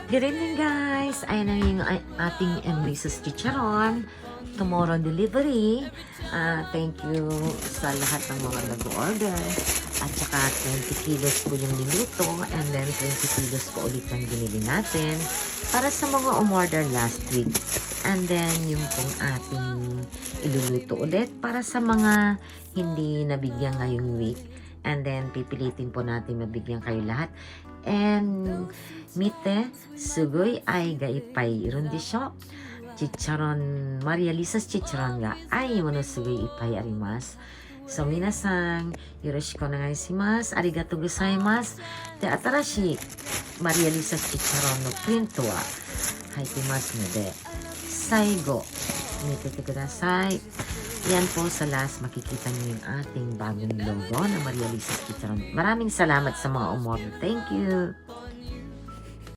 Good evening guys! Ayan na yung ating Emrisus Chicharon. Tomorrow delivery. Thank you sa lahat ng mga nag-order. At saka 20 kilos po yung niluto. And then 20 kilos po ulit ang binili natin. Para sa mga umorder last week. And then yung pong ating iluluto ulit. Para sa mga hindi nabigyan ngayong week. And then pipilitin po natin mabigyan kayo lahat. And mite, sugoi ai ga ippai irun desho. Chicharon, Maria Lisa's chicharon ga ai mono sugoi ippai arimasu. So, minasan, yoroshiku onegaishimasu. Arigatou gozaimasu. De, atarashii Maria Lisa's chicharon no print wa haitemasu node, saigo, mitete kudasai. Yan po sa last, makikita niyo yung ating bagong logo na Maria Lisa's Chicharon. Maraming salamat sa mga umorder. Thank you!